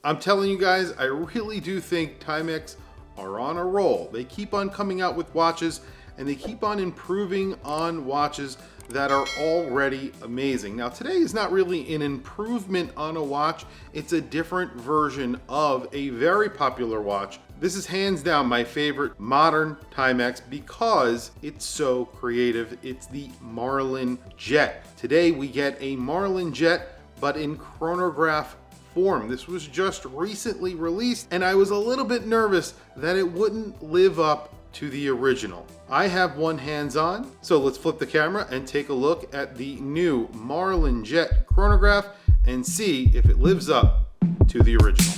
I'm telling you guys, I really do think Timex are on a roll. They keep on coming out with watches and they keep on improving on watches that are already amazing. Now today is not really an improvement on a watch, it's a different version of a very popular watch. This is hands down my favorite modern Timex because it's so creative. It's the Marlin Jet. Today we get a Marlin Jet, but in chronograph form. This was just recently released and I was a little bit nervous that it wouldn't live up to the original. I have one hands-on, so let's flip the camera and take a look at the new Marlin Jet chronograph and see if it lives up to the original.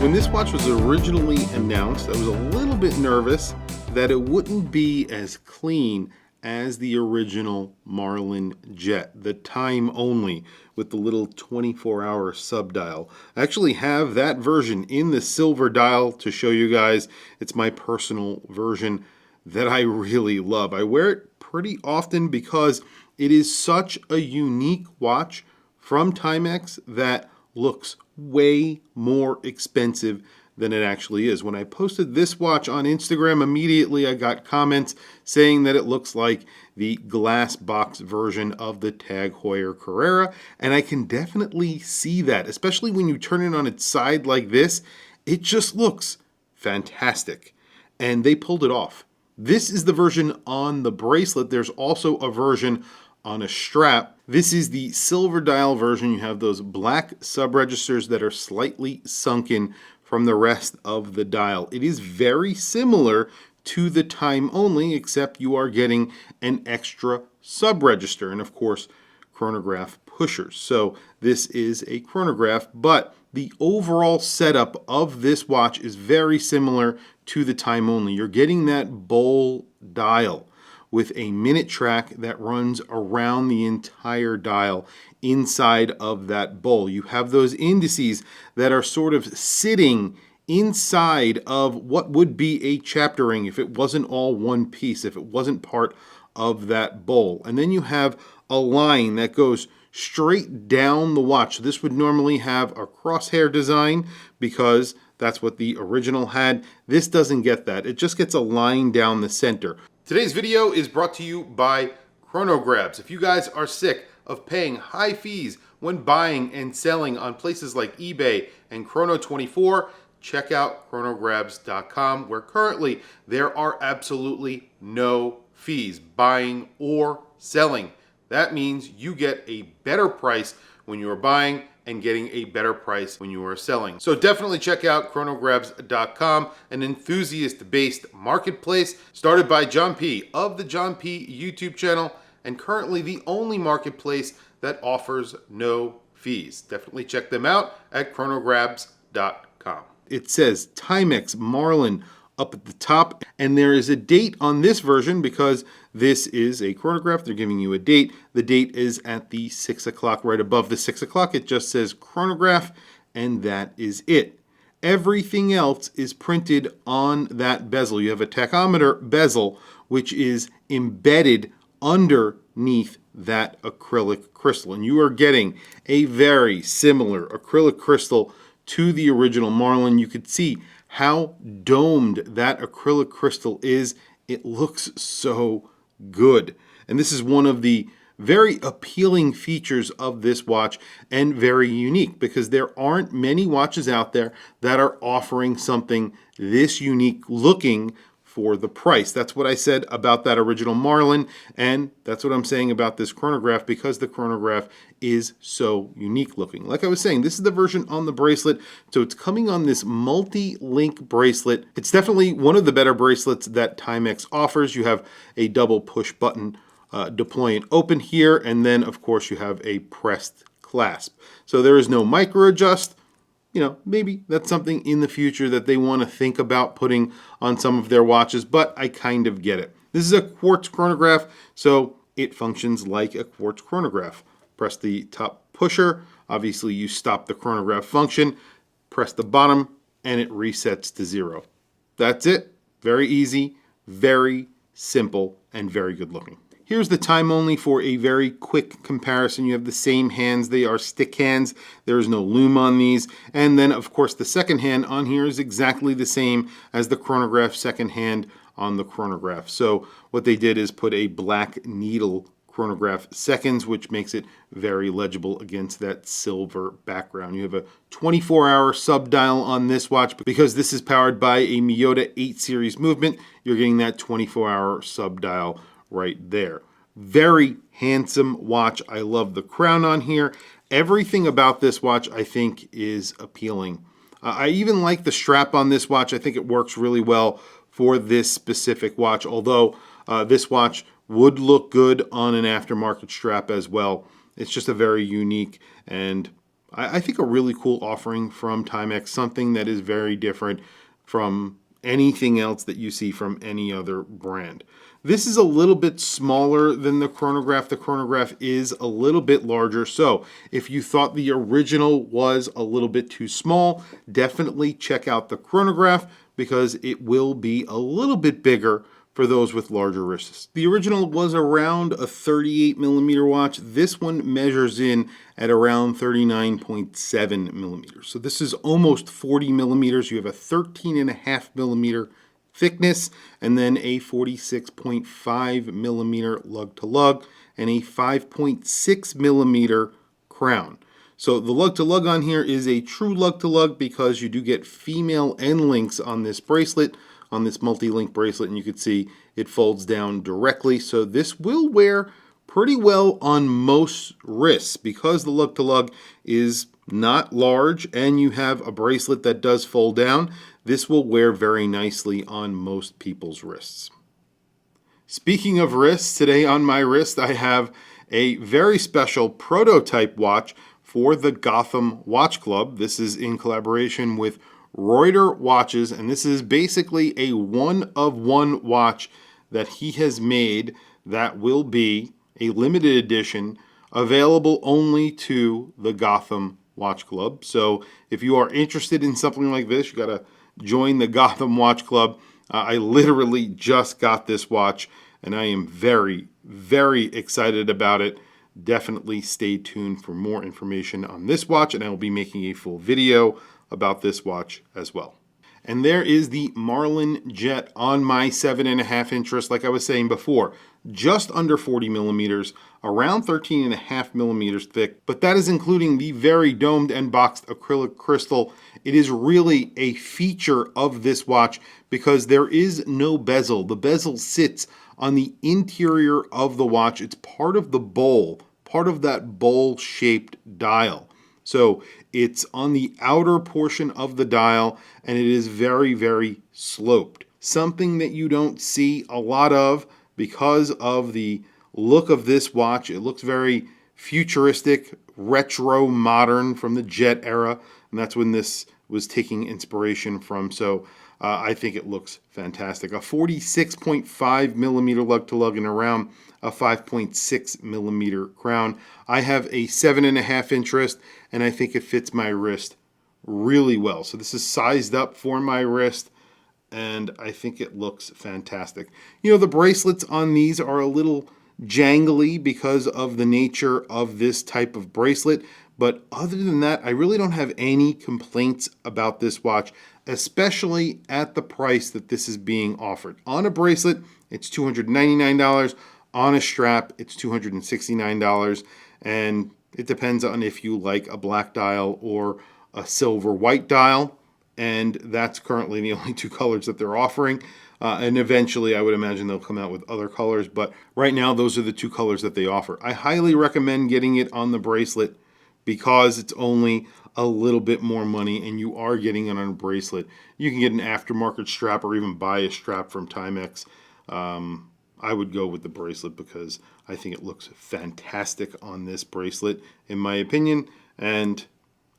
When this watch was originally announced, I was a little bit nervous that it wouldn't be as clean as the original Marlin Jet, the time only with the little 24-hour subdial. I actually have that version in the silver dial to show you guys. It's my personal version that I really love. I wear it pretty often because it is such a unique watch from Timex that looks way more expensive than it actually is. When I posted this watch on Instagram, immediately I got comments saying that it looks like the glass box version of the Tag Heuer Carrera, and I can definitely see that, especially when you turn it on its side like this. It just looks fantastic, and they pulled it off. This is the version on the bracelet. There's also a version on a strap. This is the silver dial version. You have those black sub-registers that are slightly sunken from the rest of the dial. It is very similar to the time only, except you are getting an extra sub-register and of course chronograph pushers. So this is a chronograph, but the overall setup of this watch is very similar to the time only. You're getting that bowl dial with a minute track that runs around the entire dial inside of that bowl. You have those indices that are sort of sitting inside of what would be a chapter ring if it wasn't all one piece, if it wasn't part of that bowl. And then you have a line that goes straight down the watch. This would normally have a crosshair design because that's what the original had. This doesn't get that. It just gets a line down the center. Today's video is brought to you by Chronograph. If you guys are sick of paying high fees when buying and selling on places like eBay and Chrono24, check out chronograph.com, where currently there are absolutely no fees buying or selling. That means you get a better price when you are buying and getting a better price when you are selling. So definitely check out chronograph.com, an enthusiast-based marketplace started by John P. of the John P. YouTube channel, and currently the only marketplace that offers no fees. Definitely check them out at chronograph.com. It says Timex Marlin up at the top, and there is a date on this version because this is a chronograph. They're giving you a date. The date is at the 6 o'clock, right above the 6 o'clock. It just says chronograph, and that is it. Everything else is printed on that bezel. You have a tachometer bezel, which is embedded underneath that acrylic crystal, and you are getting a very similar acrylic crystal to the original Marlin. You could see how domed that acrylic crystal is. It looks so good. And this is one of the very appealing features of this watch and very unique because there aren't many watches out there that are offering something this unique looking for the price. That's what I said about that original Marlin, and that's what I'm saying about this chronograph because the chronograph is so unique looking. Like I was saying, this is the version on the bracelet, so it's coming on this multi-link bracelet. It's definitely one of the better bracelets that Timex offers. You have a double push button deploy and open here, and then of course you have a pressed clasp. So there is no micro adjust. You know, maybe that's something in the future that they want to think about putting on some of their watches, but I kind of get it. This is a quartz chronograph, so it functions like a quartz chronograph. Press the top pusher, obviously you stop the chronograph function, press the bottom, and it resets to 0. That's it. Very easy, very simple, and very good looking. Here's the time only for a very quick comparison. You have the same hands. They are stick hands. There is no lume on these. And then, of course, the second hand on here is exactly the same as the Chronograph second hand on the Chronograph. So what they did is put a black needle Chronograph seconds, which makes it very legible against that silver background. You have a 24-hour sub-dial on this watch. Because this is powered by a Miyota 8 series movement, you're getting that 24-hour sub-dial right there. Very handsome watch. I love the crown on here. Everything about this watch I think is appealing. I even like the strap on this watch. I think it works really well for this specific watch, although this watch would look good on an aftermarket strap as well. It's just a very unique and I think a really cool offering from Timex, something that is very different from anything else that you see from any other brand. This is a little bit smaller than the Chronograph. The Chronograph is a little bit larger. So if you thought the original was a little bit too small, definitely check out the Chronograph because it will be a little bit bigger for those with larger wrists. The original was around a 38 millimeter watch. This one measures in at around 39.7 millimeters. So this is almost 40 millimeters. You have a 13.5 millimeter thickness and then a 46.5 millimeter lug to lug and a 5.6 millimeter crown. So the lug to lug on here is a true lug to lug because you do get female end links on this bracelet, on this multi-link bracelet, and you can see it folds down directly. So this will wear pretty well on most wrists because the lug to lug is not large and you have a bracelet that does fold down. This will wear very nicely on most people's wrists. Speaking of wrists, today on my wrist I have a very special prototype watch for the Gotham Watch Club. This is in collaboration with Reuter Watches, and this is basically a one-of-one watch that he has made that will be a limited edition available only to the Gotham Watch Club. So if you are interested in something like this, you got to join the Gotham Watch Club. I literally just got this watch, and I am very, very excited about it. Definitely stay tuned for more information on this watch, and I will be making a full video about this watch as well. And there is the Marlin Jet on my 7.5 inch wrist, like I was saying before, just under 40 millimeters, around 13.5 millimeters thick, but that is including the very domed and boxed acrylic crystal. It is really a feature of this watch because there is no bezel. The bezel sits on the interior of the watch. It's part of the bowl, part of that bowl-shaped dial. So it's on the outer portion of the dial and it is very, very sloped. Something that you don't see a lot of because of the look of this watch. It looks very futuristic, retro, modern from the Jet era, and that's when this was taking inspiration from. So I think it looks fantastic. A 46.5 millimeter lug to lug and around a 5.6 millimeter crown. I have a 7.5 inch wrist, and I think it fits my wrist really well. So this is sized up for my wrist, and I think it looks fantastic. You know, the bracelets on these are a little jangly because of the nature of this type of bracelet, but other than that, I really don't have any complaints about this watch, especially at the price that this is being offered. On a bracelet, it's $299. On a strap, it's $269, and it depends on if you like a black dial or a silver white dial, and that's currently the only two colors that they're offering. And eventually, I would imagine they'll come out with other colors, but right now, those are the two colors that they offer. I highly recommend getting it on the bracelet because it's only a little bit more money, and you are getting it on a bracelet. You can get an aftermarket strap or even buy a strap from Timex. I would go with the bracelet because I think it looks fantastic on this bracelet, in my opinion. And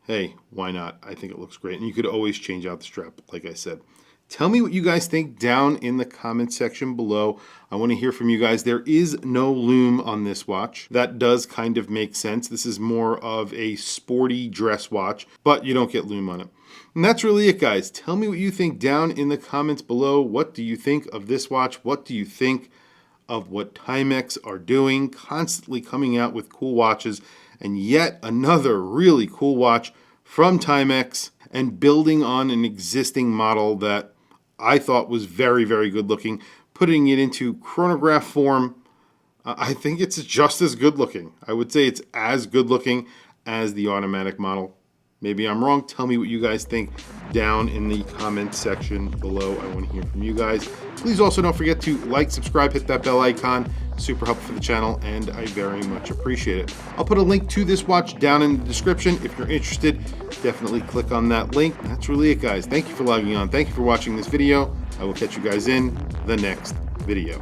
hey, why not? I think it looks great. And you could always change out the strap, like I said. Tell me what you guys think down in the comment section below. I want to hear from you guys. There is no lume on this watch. That does kind of make sense. This is more of a sporty dress watch, but you don't get lume on it. And that's really it, guys. Tell me what you think down in the comments below. What do you think of this watch? What do you think of what Timex are doing, constantly coming out with cool watches, and yet another really cool watch from Timex, and building on an existing model that I thought was very, very good looking, putting it into chronograph form. I think it's just as good looking. I would say it's as good looking as the automatic model. Maybe I'm wrong. Tell me what you guys think down in the comment section below. I want to hear from you guys. Please also don't forget to like, subscribe, hit that bell icon. Super helpful for the channel, and I very much appreciate it. I'll put a link to this watch down in the description. If you're interested, definitely click on that link. That's really it, guys. Thank you for logging on. Thank you for watching this video. I will catch you guys in the next video.